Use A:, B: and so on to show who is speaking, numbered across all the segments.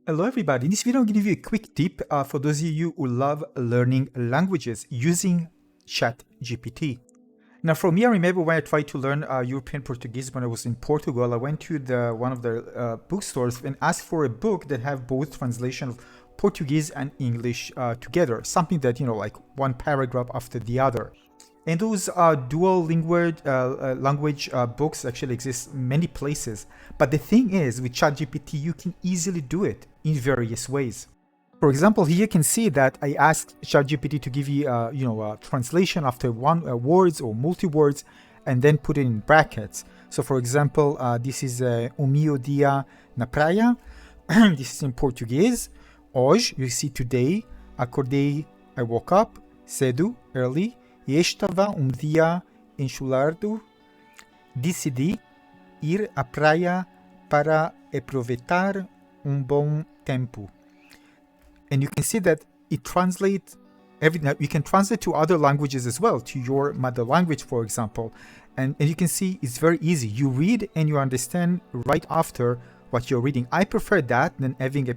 A: Hello everybody, in this video I'm going to give you a quick tip for those of you who love learning languages using ChatGPT. Now for me, I remember when I tried to learn European Portuguese when I was in Portugal, I went to one of the bookstores and asked for a book that have both translation of Portuguese and English together, something that, like one paragraph after the other. And those dual language books actually exist many places. But the thing is, with ChatGPT, you can easily do it in various ways. For example, here you can see that I asked ChatGPT to give you, a translation after one words or multi-words, and then put it in brackets. So, for example, this is o meu dia na praia. This is in Portuguese. Hoje, you see today, acordei, I woke up, cedo, early. E estava dia ensolarado. Decidi ir à praia para aproveitar bom tempo. And you can see that it translates everything. You can translate to other languages as well, to your mother language, for example. And you can see it's very easy. You read and you understand right after what you're reading. I prefer that than having a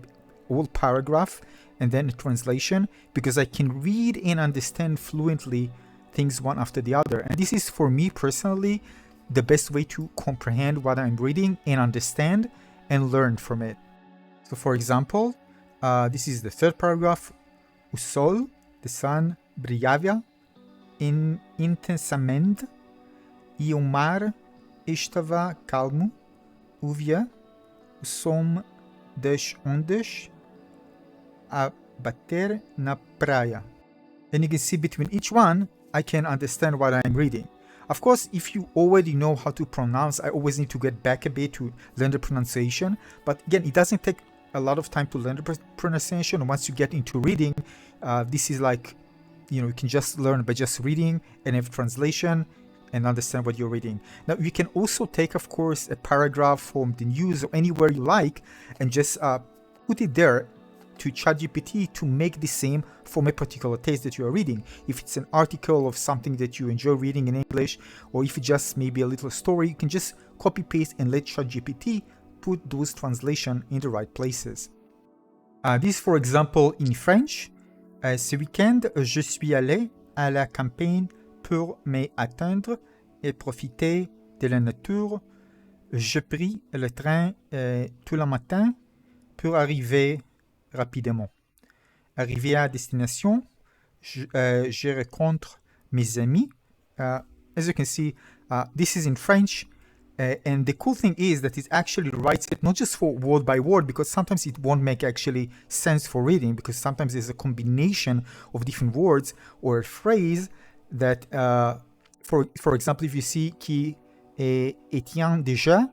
A: whole paragraph and then a translation, because I can read and understand fluently things one after the other. And this is, for me personally, the best way to comprehend what I'm reading and understand and learn from it. So for example, this is the third paragraph. O sol, the sun, brilhava intensamente e o mar estava calmo. Ouvia o som das ondas a bater na praia. And you can see between each one, I can understand what I'm reading. Of course, if you already know how to pronounce, I always need to get back a bit to learn the pronunciation. But again, it doesn't take a lot of time to learn the pronunciation. Once you get into reading, this is like, you can just learn by just reading and have translation and understand what you're reading. Now, you can also take, of course, a paragraph from the news or anywhere you like and just put it there to ChatGPT to make the same from a particular text that you are reading. If it's an article of something that you enjoy reading in English, or if it's just maybe a little story, you can just copy paste and let ChatGPT put those translations in the right places. This, for example, in French. Ce week-end, je suis allé à la campagne pour m'atteindre et profiter de la nature. Je pris le train tout le matin pour arriver rapidement. Arrivé à destination, je rencontre mes amis. As you can see, this is in French. And the cool thing is that it actually writes it not just for word by word, because sometimes it won't make actually sense for reading, because sometimes there's a combination of different words or a phrase that, for example, if you see qui étions déjà,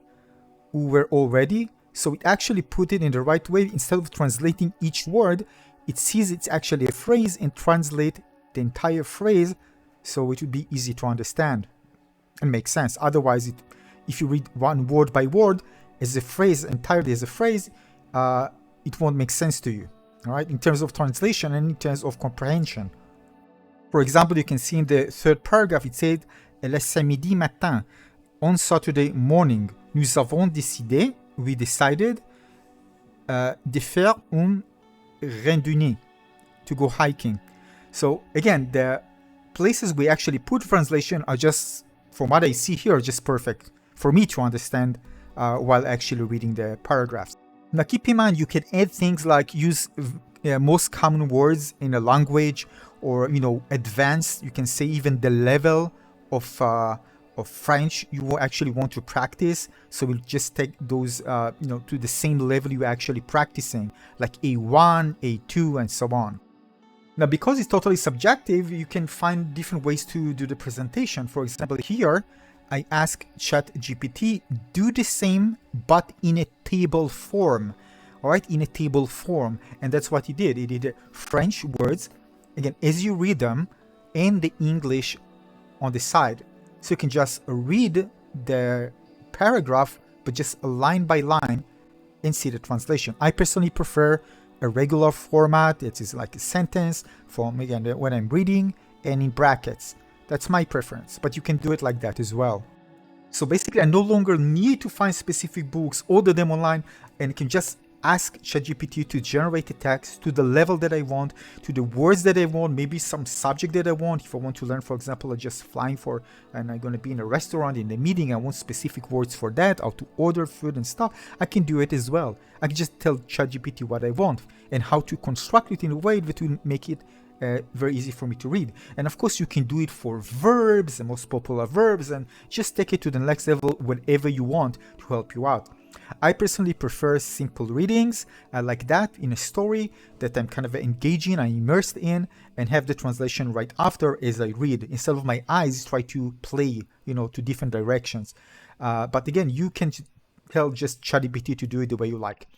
A: who were already, so it actually put it in the right way. Instead of translating each word, it sees it's actually a phrase and translate the entire phrase, so it would be easy to understand and make sense. Otherwise, if you read one word by word as a phrase, entirely as a phrase, it won't make sense to you, all right, in terms of translation and in terms of comprehension. For example, you can see in the third paragraph, it said, le samedi matin, on Saturday morning, nous avons décidé, we decided de faire une randonnée, to go hiking. So again, the places we actually put translation are just, from what I see here, just perfect for me to understand while actually reading the paragraphs. Now keep in mind, you can add things like use most common words in a language, or advanced. You can say even the level of French you will actually want to practice. So we'll just take those to the same level you're actually practicing, like A1, A2, and so on. Now, because it's totally subjective, you can find different ways to do the presentation. For example, here I ask ChatGPT, do the same but in a table form. All right, in a table form. And that's what he did. He did French words, again, as you read them, and the English on the side. So you can just read the paragraph, but just line by line, and see the translation. I personally prefer a regular format. It is like a sentence from, again, when I'm reading, and in brackets. That's my preference, but you can do it like that as well. So basically, I no longer need to find specific books, order them online, and can just ask ChatGPT to generate a text to the level that I want, to the words that I want, maybe some subject that I want. If I want to learn, for example, just flying for, and I'm going to be in a restaurant, in a meeting, I want specific words for that, how to order food and stuff, I can do it as well. I can just tell ChatGPT what I want and how to construct it in a way that will make it very easy for me to read. And of course, you can do it for verbs, the most popular verbs, and just take it to the next level whenever you want to help you out. I personally prefer simple readings like that in a story that I'm kind of engaging, I'm immersed in, and have the translation right after as I read, instead of my eyes try to play, to different directions. But again, you can tell just ChatGPT to do it the way you like.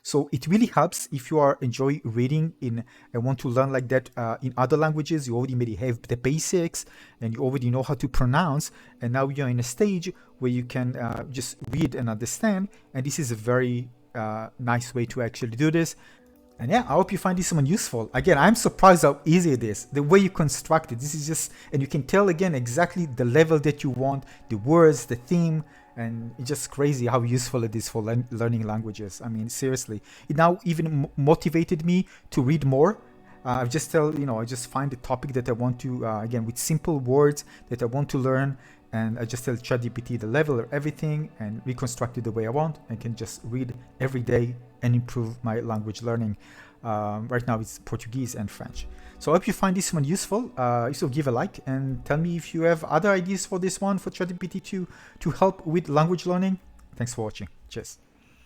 A: So it really helps if you are enjoy reading and want to learn like that in other languages. You already maybe have the basics and you already know how to pronounce, and now you're in a stage where you can just read and understand, and this is a very nice way to actually do this. And yeah, I hope you find this one useful. Again, I'm surprised how easy it is, the way you construct it. This is just, and you can tell again exactly the level that you want, the words, the theme, and it's just crazy how useful it is for learning languages. I mean, seriously, it now even motivated me to read more. I just I just find the topic that I want to, again, with simple words that I want to learn, and I just tell ChatGPT the level of everything and reconstruct it the way I want, and can just read every day and improve my language learning. Right now it's Portuguese and French. So I hope you find this one useful. So give a like and tell me if you have other ideas for this one for ChatGPT to help with language learning. Thanks for watching. Cheers.